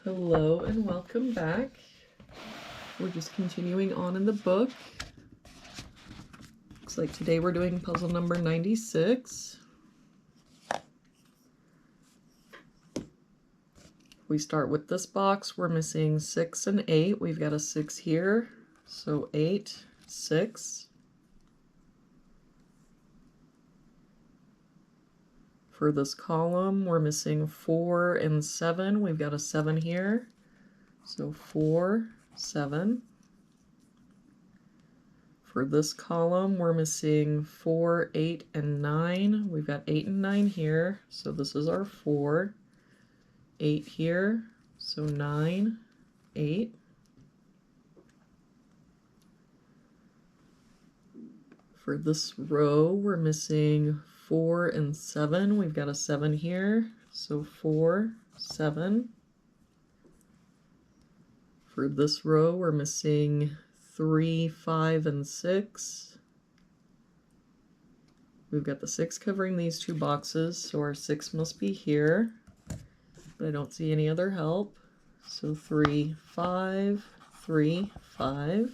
Hello and welcome back. We're just continuing on in the book. Looks like today we're doing puzzle number 96. We start with this box. We're missing 6 and 8. We've got a 6 here, so 8, 6. For this column, we're missing 4 and 7. We've got a 7 here, so 4, 7. For this column, we're missing 4, 8, and 9. We've got 8 and 9 here, so this is our 4. 8 here, so 9, 8. For this row, we're missing 4 and 7. We've got a 7 here, so 4, 7. For this row, we're missing 3, 5, and 6. We've got the 6 covering these two boxes, so our 6 must be here, but I don't see any other help. So 3, 5, 3, 5.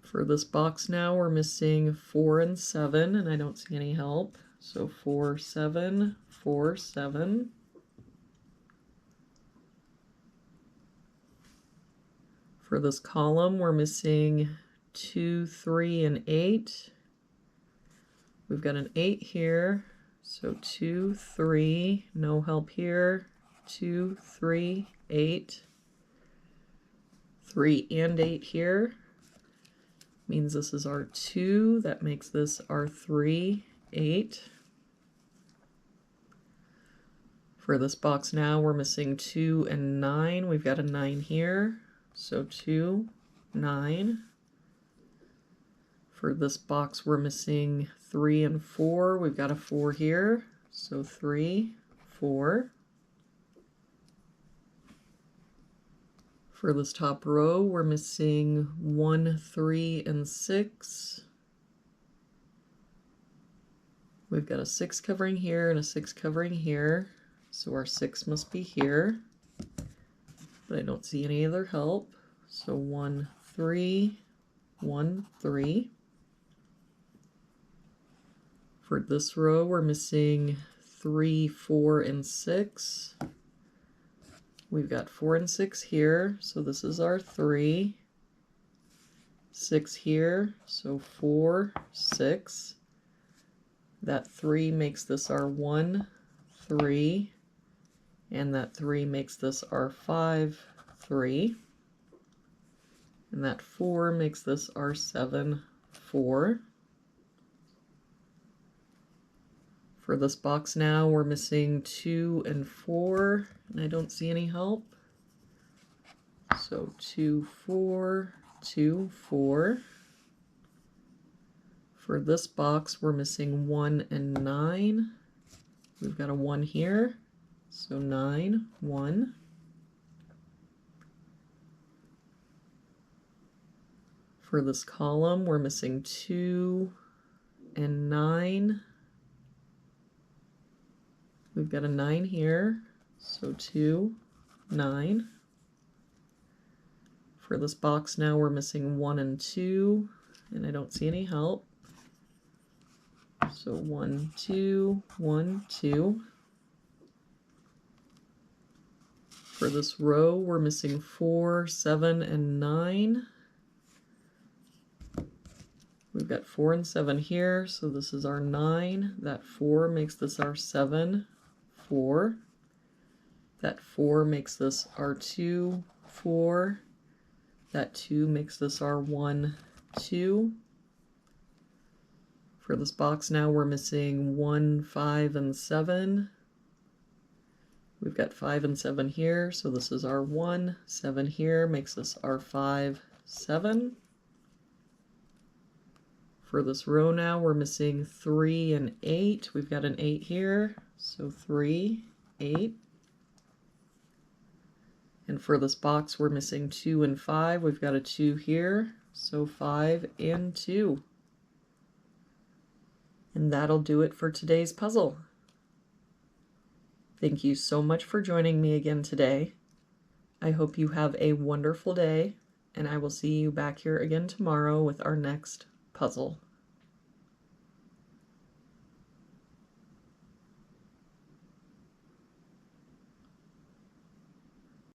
For this box now, we're missing 4 and 7, and I don't see any help. So 4, 7, 4, 7. For this column, we're missing 2, 3, and 8. We've got an 8 here, so 2, 3, no help here. 2, 3, 8. 3 and 8 here. Means this is our 2, that makes this our 3, 8. For this box now, we're missing 2 and 9. We've got a 9 here, so 2, 9. For this box, we're missing 3 and 4. We've got a 4 here, so 3, 4. For this top row, we're missing 1, 3, and 6. We've got a 6 covering here and a 6 covering here, so our 6 must be here, but I don't see any other help. So 1, 3, 1, 3. For this row, we're missing 3, 4, and 6. We've got 4 and 6 here, so this is our 3. 6 here, so 4, 6. That 3 makes this our 1, 3. And that 3 makes this our 5, 3. And that 4 makes this our 7, 4. For this box now, we're missing 2 and 4, and I don't see any help. So 2, 4, 2, 4. For this box, we're missing 1 and 9. We've got a 1 here, so 9, 1. For this column, we're missing 2 and 9. We've got a 9 here, so 2, 9. For this box now, we're missing 1 and 2, and I don't see any help. So 1, 2, 1, 2. For this row, we're missing 4, 7, and 9. We've got 4 and 7 here, so this is our 9. That 4 makes this our 7, 4. That 4 makes this our 2, 4. That 2 makes this our 1, 2. For this box now, we're missing 1, 5, and 7. We've got 5 and 7 here, so this is our 1. 7 here makes this our 5, 7. For this row now, we're missing 3 and 8. We've got an 8 here, so 3, 8. And for this box, we're missing 2 and 5. We've got a 2 here, so 5 and 2. And that'll do it for today's puzzle. Thank you so much for joining me again today. I hope you have a wonderful day, and I will see you back here again tomorrow with our next puzzle.